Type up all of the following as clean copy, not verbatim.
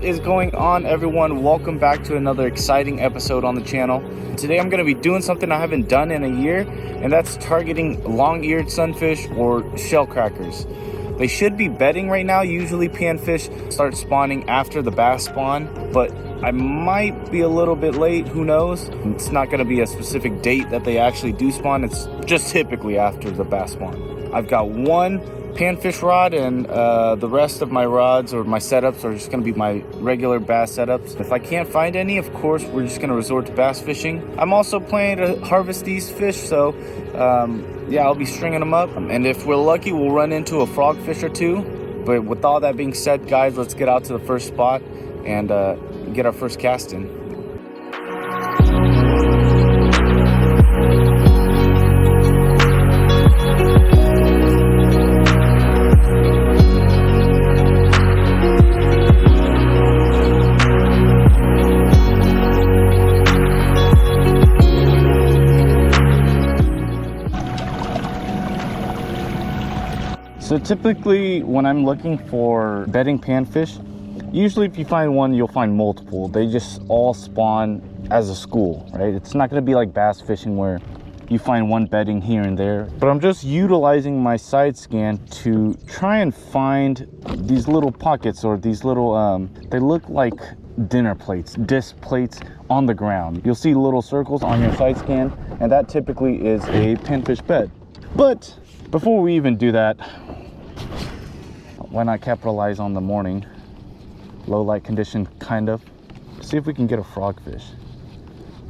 is going on, everyone? Welcome back to another exciting episode on the channel. Today I'm going to be doing something I haven't done in a year, and that's targeting long-eared sunfish or shell crackers. They should be bedding right now. Usually panfish start spawning after the bass spawn, but I might be a little bit late, who knows? It's not going to be a specific date that they actually do spawn. It's just typically after the bass spawn. I've got one panfish rod, and the rest of my rods or my setups are just going to be my regular bass setups. If I can't find any, of course, we're just going to resort to bass fishing. I'm also planning to harvest these fish, so yeah, I'll be stringing them up, and if we're lucky, we'll run into a frogfish or two. But with all that being said, guys, let's get out to the first spot and get our first cast in. So typically when I'm looking for bedding panfish, usually if you find one, you'll find multiple. They just all spawn as a school, right? It's not going to be like bass fishing where you find one bedding here and there. But I'm just utilizing my side scan to try and find these little pockets, or these little, they look like dinner plates, disc plates on the ground. You'll see little circles on your side scan, and that typically is a panfish bed. But before we even do that, why not capitalize on the morning? Low light condition, kind of. See if we can get a frogfish.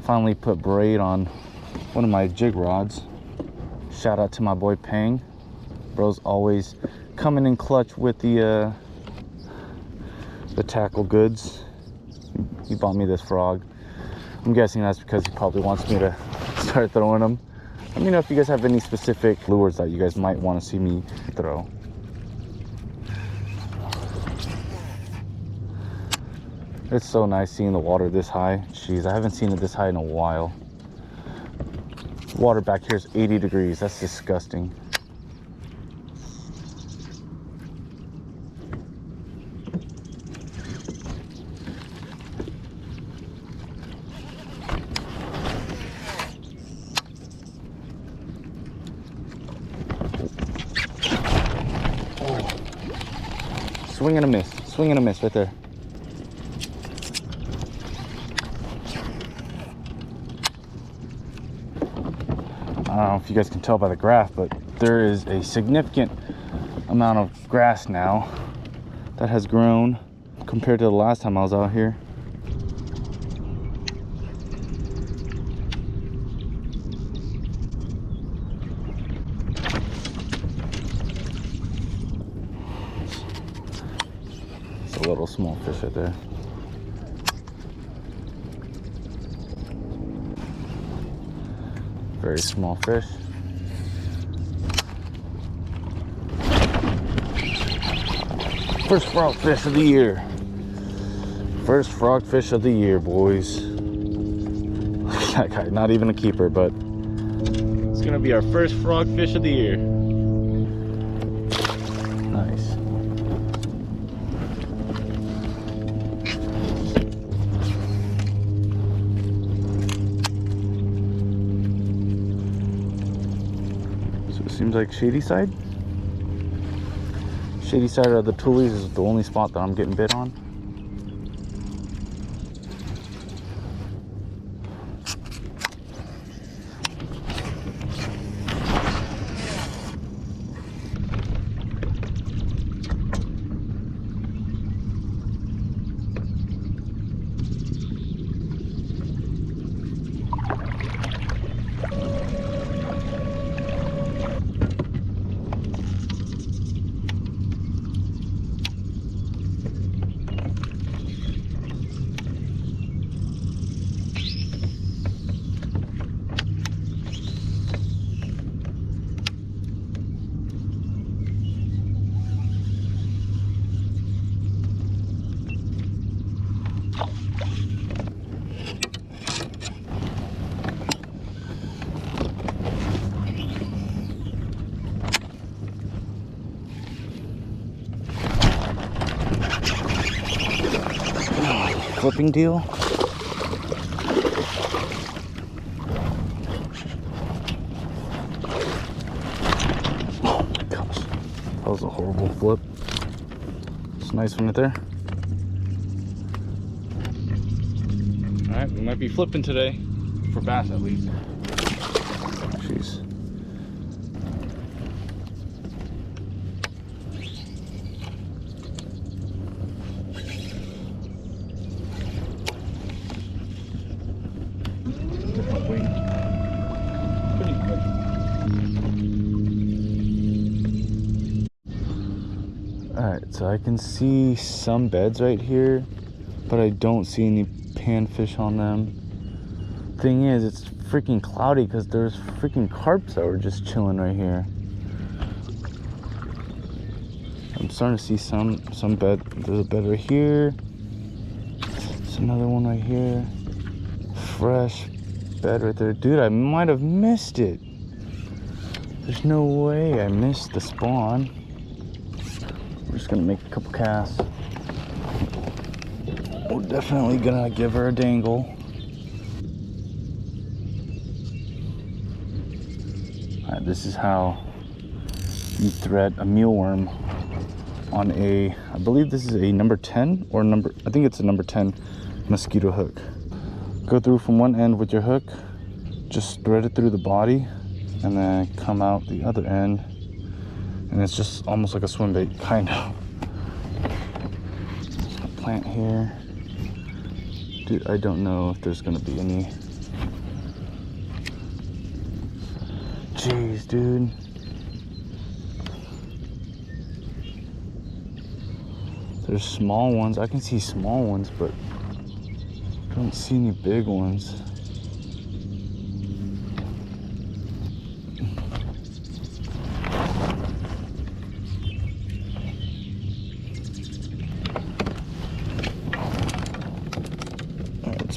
Finally put braid on one of my jig rods. Shout out to my boy Pang. Bro's always coming in clutch with the tackle goods. He bought me this frog. I'm guessing that's because he probably wants me to start throwing them. Let me know if you guys have any specific lures that you guys might want to see me throw. It's so nice seeing the water this high. Jeez, I haven't seen it this high in a while. Water back here is 80 degrees. That's disgusting. Swing and a miss. Swing and a miss right there. I don't know if you guys can tell by the graph, but there is a significant amount of grass now that has grown compared to the last time I was out here. It's a little small fish right there. Very small fish. First frogfish of the year. First frogfish of the year, boys. Look at that guy, not even a keeper, but it's gonna be our first frogfish of the year. Nice. Seems like shady side of the Tulies is the only spot that I'm getting bit on. camping deal. Oh my gosh, that was a horrible flip. It's a nice one right there. All right, we might be flipping today, for bass at least. Jeez. Alright, so I can see some beds right here, but I don't see any panfish on them. Thing is, it's freaking cloudy because there's freaking carps that were just chilling right here. I'm starting to see some bed. There's a bed right here. There's another one right here. Fresh bed right there. Dude, I might have missed it. There's no way I missed the spawn. We're just gonna make a couple casts. We're definitely gonna give her a dangle. Alright, this is how you thread a mealworm on a, I believe this is a number 10 or I think it's a number 10 mosquito hook. Go through from one end with your hook, just thread it through the body, and then come out the other end. And it's just almost like a swim bait, kind of. Plant here. Dude, I don't know if there's gonna be any. Jeez, dude. There's small ones. I can see small ones, but I don't see any big ones.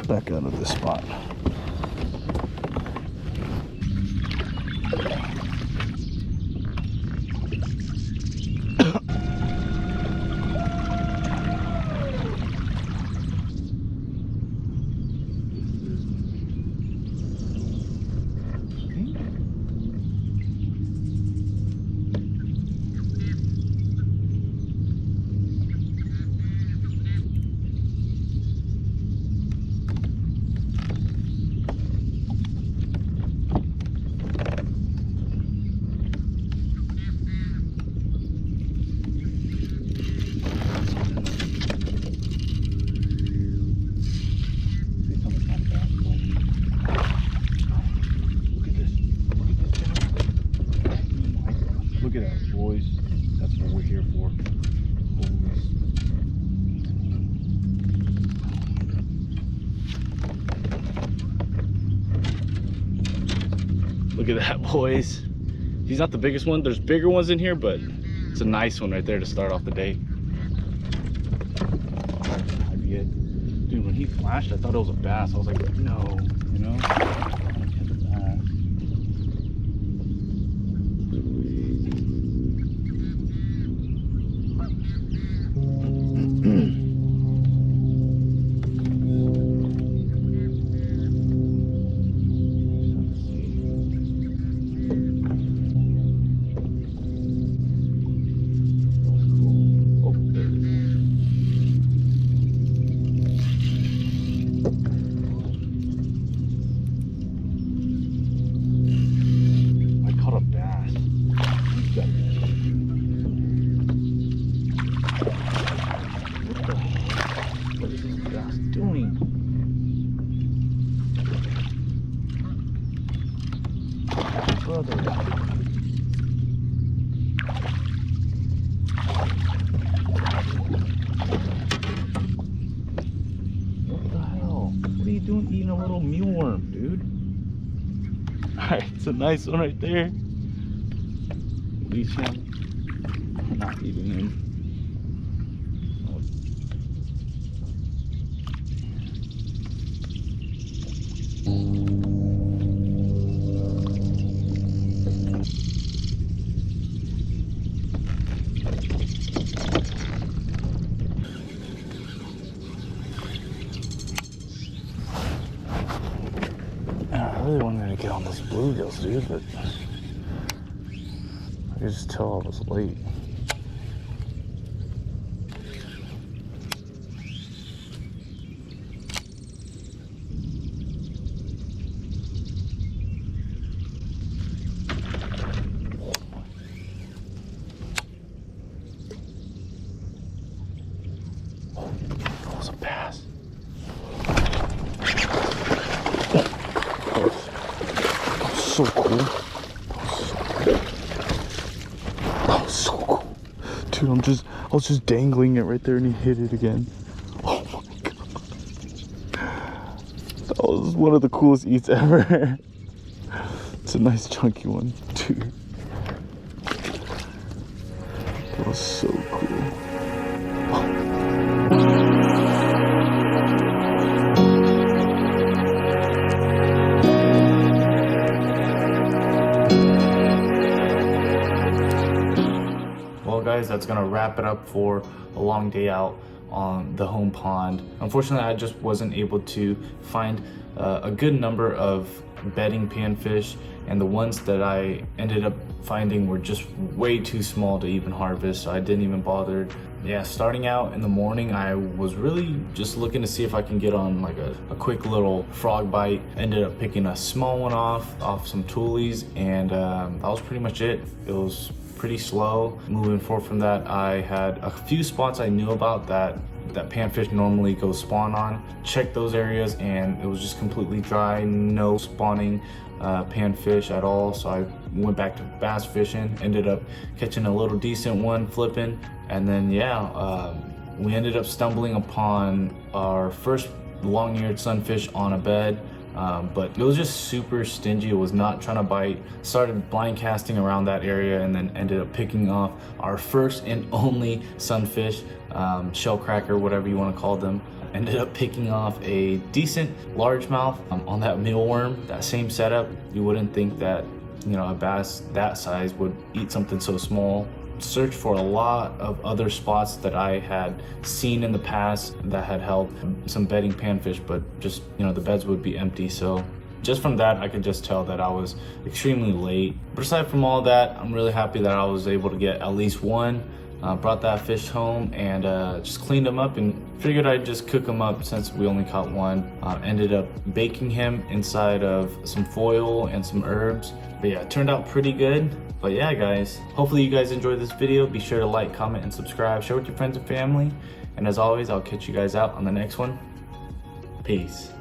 Back out of this spot. Look at that, boys. That's what we're here for. Look at that, boys. He's not the biggest one. There's bigger ones in here, but it's a nice one right there to start off the day. Might be it. Dude, when he flashed, I thought it was a bass. I was like, no, you know? Brother. What the hell? What are you doing eating a little mealworm, dude? Alright, it's a nice one right there. Release him. I'm not eating him. really wanted to get on this bluegills, dude, but I could just tell I was late. That was a bass. That was so cool. That was so cool. Dude, I was just dangling it right there and he hit it again. Oh my god. That was one of the coolest eats ever. It's a nice chunky one, dude. That was so cool. Well guys, that's gonna wrap it up for a long day out on the home pond. Unfortunately, I just wasn't able to find a good number of bedding panfish, and the ones that I ended up finding were just way too small to even harvest, so I didn't even bother. Yeah, starting out in the morning, I was really just looking to see if I can get on like a quick little frog bite. Ended up picking a small one off some toolies, and that was pretty much it. It was pretty slow. Moving forward from that, I had a few spots I knew about that panfish normally go spawn on. Checked those areas and it was just completely dry, no spawning panfish at all. So I went back to bass fishing, ended up catching a little decent one flipping, and then yeah, we ended up stumbling upon our first long-eared sunfish on a bed. But it was just super stingy. It was not trying to bite. Started blind casting around that area and then ended up picking off our first and only sunfish, shell cracker, whatever you want to call them. Ended up picking off a decent largemouth on that mealworm. That same setup. You wouldn't think that, you know, a bass that size would eat something so small. Searched for a lot of other spots that I had seen in the past that had held some bedding panfish, but just, you know, the beds would be empty. So just from that, I could just tell that I was extremely late. But aside from all that, I'm really happy that I was able to get at least one. Brought that fish home and just cleaned him up and figured I'd just cook him up since we only caught one. Ended up baking him inside of some foil and some herbs. But yeah, it turned out pretty good. But yeah, guys, hopefully you guys enjoyed this video. Be sure to like, comment, and subscribe. Share with your friends and family. And as always, I'll catch you guys out on the next one. Peace.